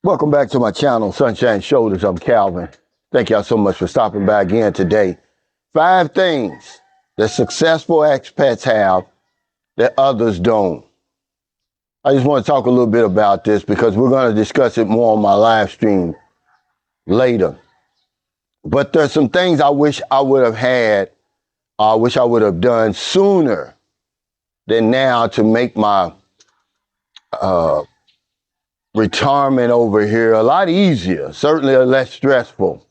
Welcome back to my channel, Sunshine Shoulders. I'm Calvin. Thank y'all so much for stopping by again today. 5 things that successful expats have that others don't. I just want to talk a little bit about this because we're going to discuss it more on my live stream later. But there's some things I wish I would have had, I wish I would have done sooner than now to make my retirement over here a lot easier, certainly less stressful.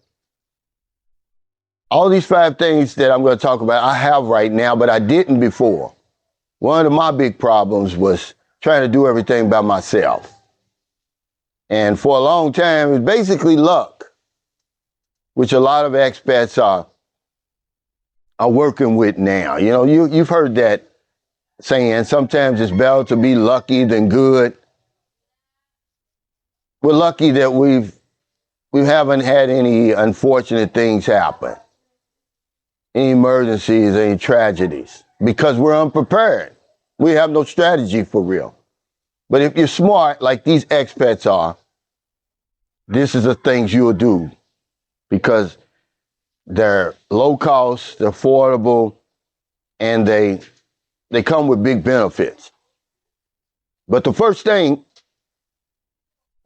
All these 5 things that I'm going to talk about, I have right now, but I didn't before. One of my big problems was trying to do everything by myself. And for a long time, it's basically luck, which a lot of expats are working with now. You know, you've heard that saying, sometimes it's better to be lucky than good. We're lucky that we haven't had any unfortunate things happen, any emergencies, any tragedies, because we're unprepared. We have no strategy for real. But if you're smart, like these expats are, this is the things you'll do because they're low cost, they're affordable, and they come with big benefits. But the first thing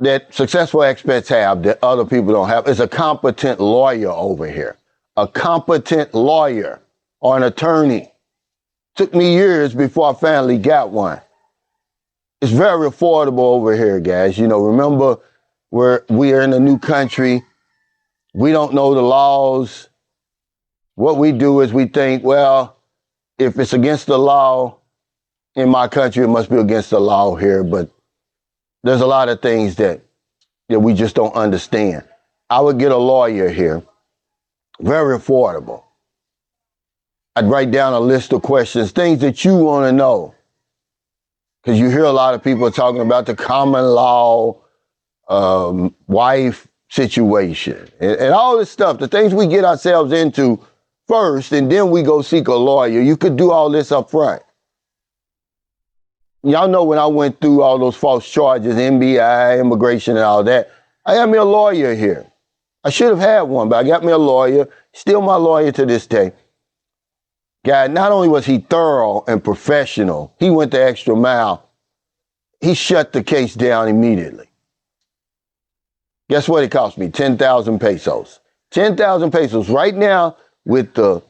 that successful expats have that other people don't have is a competent lawyer over here. A competent lawyer or an attorney. Took me years before I finally got one. It's very affordable over here, guys. You know, remember, we are in a new country. We don't know the laws. What we do is we think, well, if it's against the law in my country, it must be against the law here. But there's a lot of things that we just don't understand. I would get a lawyer here, very affordable. I'd write down a list of questions, things that you want to know. Because you hear a lot of people talking about the common law wife situation and all this stuff, the things we get ourselves into first, and then we go seek a lawyer. You could do all this up front. Y'all know when I went through all those false charges, MBI, immigration, and all that, I got me a lawyer here. I should have had one, but I got me a lawyer, still my lawyer to this day. Guy, not only was he thorough and professional, he went the extra mile. He shut the case down immediately. Guess what it cost me? 10,000 pesos. 10,000 pesos. Right now, with the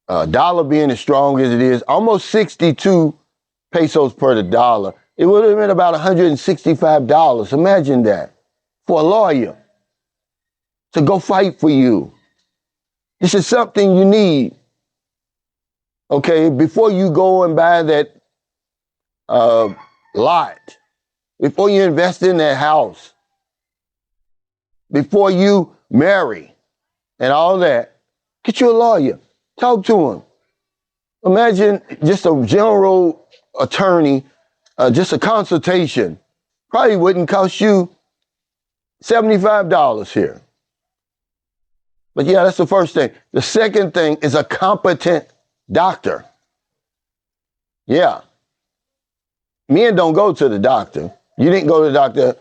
dollar being as strong as it is, almost 62 pesos per the dollar, it would have been about $165. Imagine that for a lawyer to go fight for you. This is something you need. Okay, before you go and buy that lot, before you invest in that house, before you marry and all that, get you a lawyer. Talk to him. Imagine just a general attorney, just a consultation, probably wouldn't cost you $75 here. But yeah, that's the first thing. The second thing is a competent doctor. Yeah. Men don't go to the doctor. You didn't go to the doctor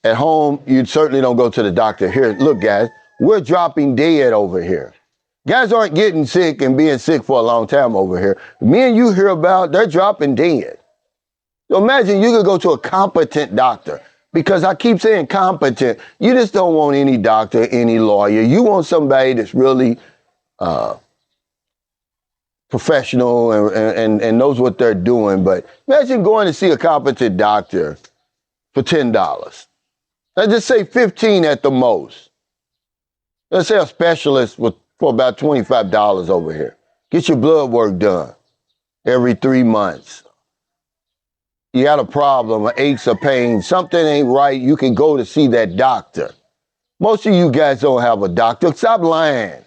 at home. You certainly don't go to the doctor here. Look, guys, we're dropping dead over here. Guys aren't getting sick and being sick for a long time over here. The men you hear about, they're dropping dead. So imagine you could go to a competent doctor. Because I keep saying competent. You just don't want any doctor, any lawyer. You want somebody that's really professional and knows what they're doing. But imagine going to see a competent doctor for $10. Let's just say 15 at the most. Let's say a specialist for about $25 over here. Get your blood work done every 3 months. You got a problem, aches or pains, something ain't right, you can go to see that doctor. Most of you guys don't have a doctor. Stop lying.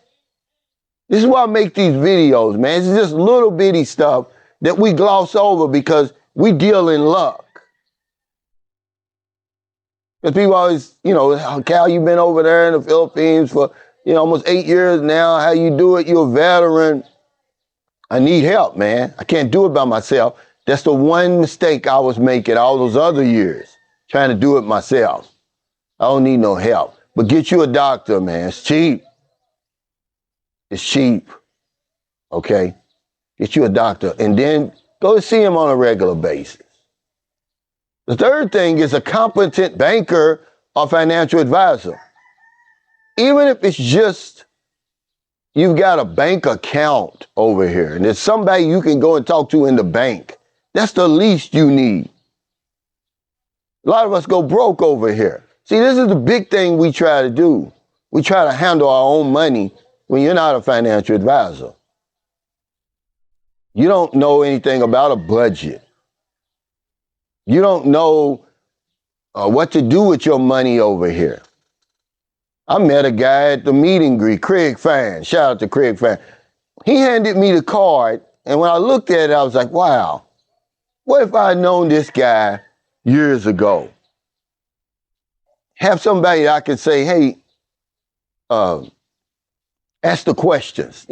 This is why I make these videos, man. It's just little bitty stuff that we gloss over because we deal in luck. Because people always, you know, Cal, you've been over there in the Philippines for, almost 8 years now. How you do it? You're a veteran. I need help, man. I can't do it by myself. That's the one mistake I was making all those other years. trying to do it myself. I don't need no help. But get you a doctor, man. It's cheap. It's cheap. Okay? Get you a doctor. And then go to see him on a regular basis. The third thing is a competent banker or financial advisor. Even if it's just you've got a bank account over here and there's somebody you can go and talk to in the bank, that's the least you need. A lot of us go broke over here. See, this is the big thing we try to do. We try to handle our own money when you're not a financial advisor. You don't know anything about a budget. You don't know what to do with your money over here. I met a guy at the meet and greet, Craig Fan. Shout out to Craig Fan. He handed me the card, and when I looked at it, I was like, wow, what if I had known this guy years ago? Have somebody I could say, hey, ask the questions,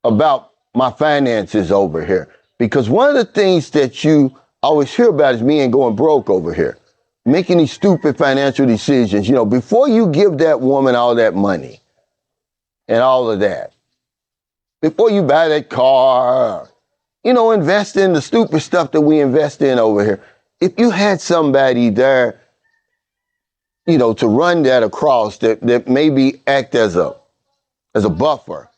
about my finances over here. Because one of the things that you always hear about is me and going broke over here. Making these stupid financial decisions. Before you give that woman all that money and all of that, before you buy that car, invest in the stupid stuff that we invest in over here. If you had somebody there, to run that across that maybe act as a buffer,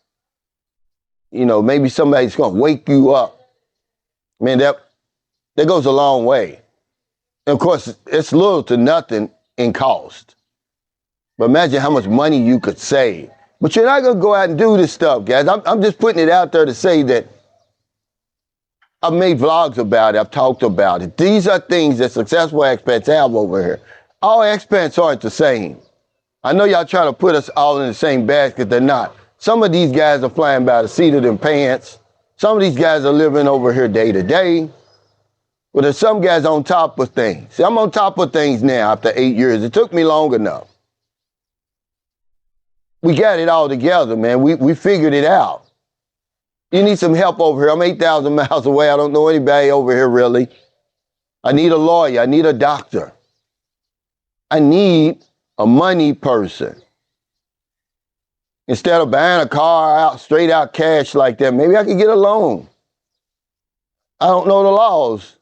maybe somebody's going to wake you up. Man, that goes a long way. And of course, it's little to nothing in cost. But imagine how much money you could save. But you're not going to go out and do this stuff, guys. I'm just putting it out there to say that I've made vlogs about it. I've talked about it. These are things that successful expats have over here. All expats aren't the same. I know y'all trying to put us all in the same basket. They're not. Some of these guys are flying by the seat of their pants. Some of these guys are living over here day to day. But there's some guys on top of things. See, I'm on top of things now after 8 years. It took me long enough. We got it all together, man. We figured it out. You need some help over here. I'm 8,000 miles away. I don't know anybody over here, really. I need a lawyer. I need a doctor. I need a money person. Instead of buying a car out, straight out cash like that, maybe I could get a loan. I don't know the laws.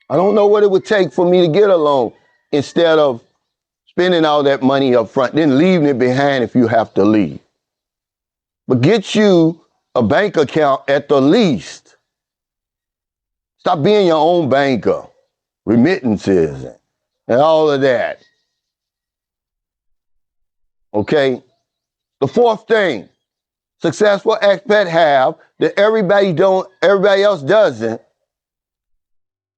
I don't know what it would take for me to get a loan instead of spending all that money up front, then leaving it behind if you have to leave. But get you a bank account at the least. Stop being your own banker, remittances and all of that. Okay? The fourth thing successful expat have that everybody else doesn't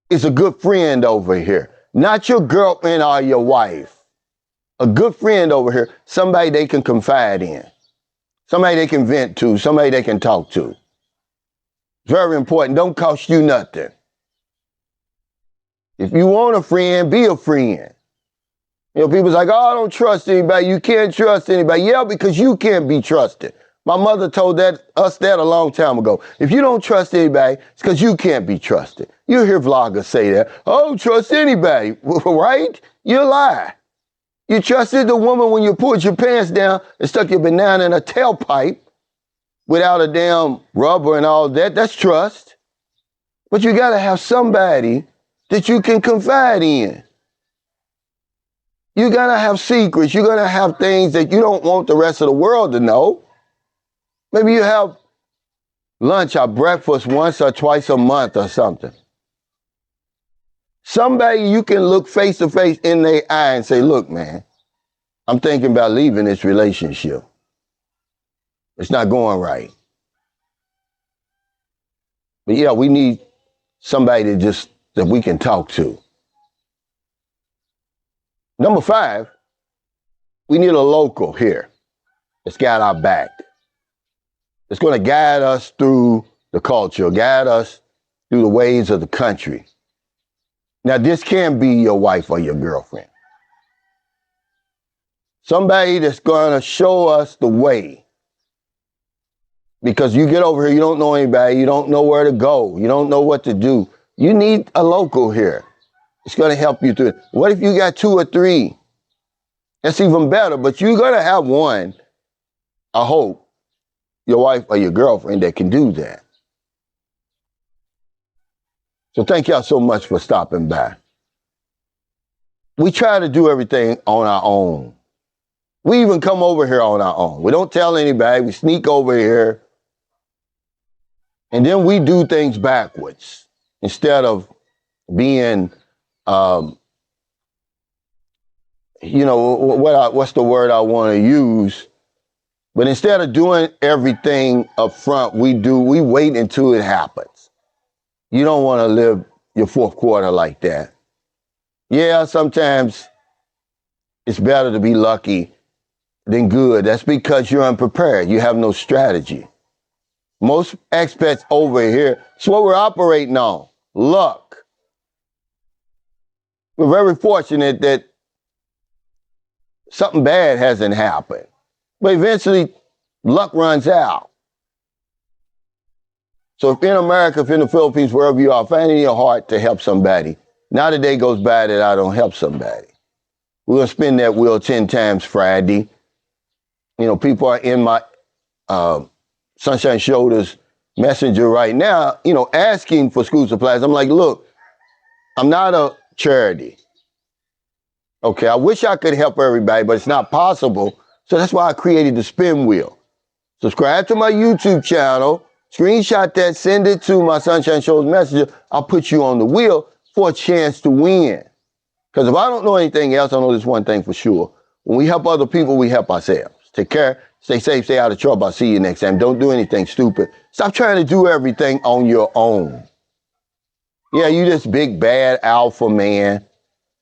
is a good friend over here. Not your girlfriend or your wife. A good friend over here, somebody they can confide in. Somebody they can vent to, somebody they can talk to. Very important. Don't cost you nothing. If you want a friend, be a friend. People's like, oh, I don't trust anybody. You can't trust anybody. Yeah, because you can't be trusted. My mother told us that a long time ago. If you don't trust anybody, it's because you can't be trusted. You hear vloggers say that. Oh, don't trust anybody, right? You lie. You trusted the woman when you pulled your pants down and stuck your banana in a tailpipe without a damn rubber and all that. That's trust. But you got to have somebody that you can confide in. You got to have secrets. You're going to have things that you don't want the rest of the world to know. Maybe you have lunch or breakfast once or twice a month or something. Somebody you can look face to face in their eye and say, look, man, I'm thinking about leaving this relationship. It's not going right. But yeah, we need somebody that we can talk to. Number 5, we need a local here that's got our back. It's going to guide us through the culture, guide us through the ways of the country. Now, this can be your wife or your girlfriend. Somebody that's going to show us the way. Because you get over here, you don't know anybody, you don't know where to go, you don't know what to do. You need a local here It's going to help you through it. What if you got 2 or 3? That's even better, but you're going to have one, I hope, your wife or your girlfriend that can do that. So thank y'all so much for stopping by. We try to do everything on our own. We even come over here on our own. We don't tell anybody. We sneak over here. And then we do things backwards instead of being, what's the word I want to use? But instead of doing everything up front, we wait until it happens. You don't want to live your fourth quarter like that. Yeah, sometimes it's better to be lucky than good. That's because you're unprepared. You have no strategy. Most expats over here, it's what we're operating on, luck. We're very fortunate that something bad hasn't happened. But eventually, luck runs out. So if in America, if in the Philippines, wherever you are, find it in your heart to help somebody. Not a day goes by that I don't help somebody. We're going to spin that wheel 10 times Friday. People are in my Sunshine Shoulders messenger right now, asking for school supplies. I'm like, look, I'm not a charity. Okay, I wish I could help everybody, but it's not possible. So that's why I created the spin wheel. Subscribe to my YouTube channel, screenshot that, send it to my Sunshine Shoulders messenger. I'll put you on the wheel for a chance to win. Because if I don't know anything else, I know this one thing for sure. When we help other people, we help ourselves. Take care, stay safe, stay out of trouble. I'll see you next time. Don't do anything stupid. Stop trying to do everything on your own. Yeah, you this big, bad alpha man,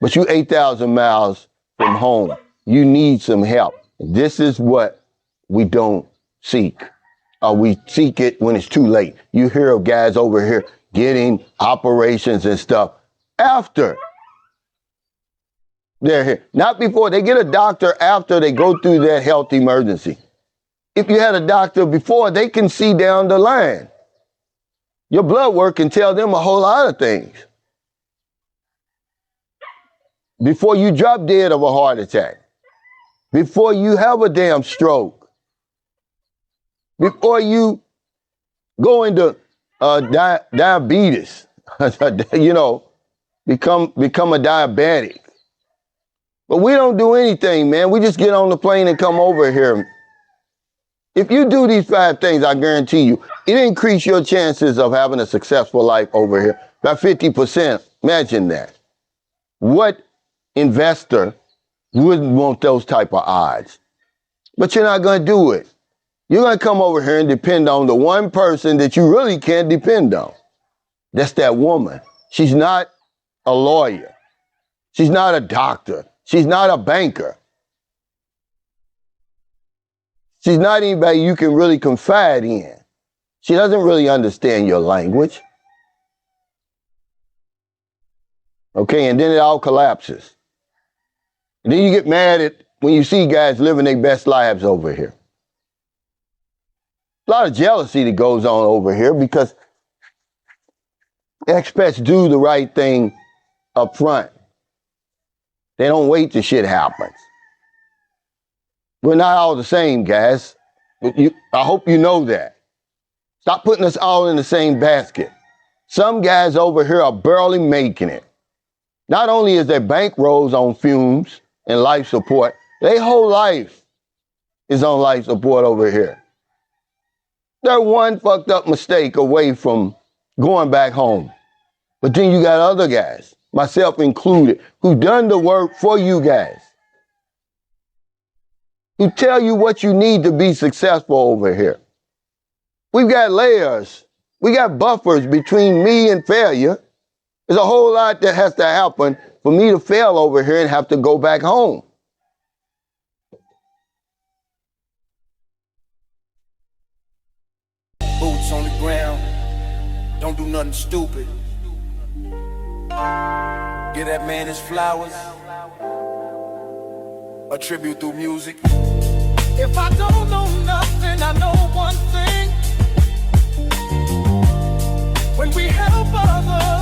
but you 8,000 miles from home. You need some help. This is what we don't seek. We seek it when it's too late. You hear of guys over here getting operations and stuff after they're here. Not before. They get a doctor after they go through that health emergency. If you had a doctor before, they can see down the line. Your blood work can tell them a whole lot of things. Before you drop dead of a heart attack. Before you have a damn stroke. Before you go into diabetes. become a diabetic. But we don't do anything, man. We just get on the plane and come over here. If you do these 5 things, I guarantee you, it increases your chances of having a successful life over here by 50%. Imagine that. What investor wouldn't want those type of odds? But you're not going to do it. You're going to come over here and depend on the one person that you really can't depend on. That's that woman. She's not a lawyer. She's not a doctor. She's not a banker. She's not anybody you can really confide in. She doesn't really understand your language. Okay, and then it all collapses. And then you get mad when you see guys living their best lives over here. A lot of jealousy that goes on over here because expats do the right thing up front. They don't wait till shit happens. We're not all the same, guys. I hope you know that. Stop putting us all in the same basket. Some guys over here are barely making it. Not only is their bankrolls on fumes and life support, their whole life is on life support over here. They're one fucked up mistake away from going back home. But then you got other guys, myself included, who done the work for you guys. Who tell you what you need to be successful over here. We've got layers. We got buffers between me and failure. There's a whole lot that has to happen for me to fail over here and have to go back home. Boots on the ground. Don't do nothing stupid. Give that man his flowers. A tribute through music. If I don't know nothing, I know one thing. When we help others,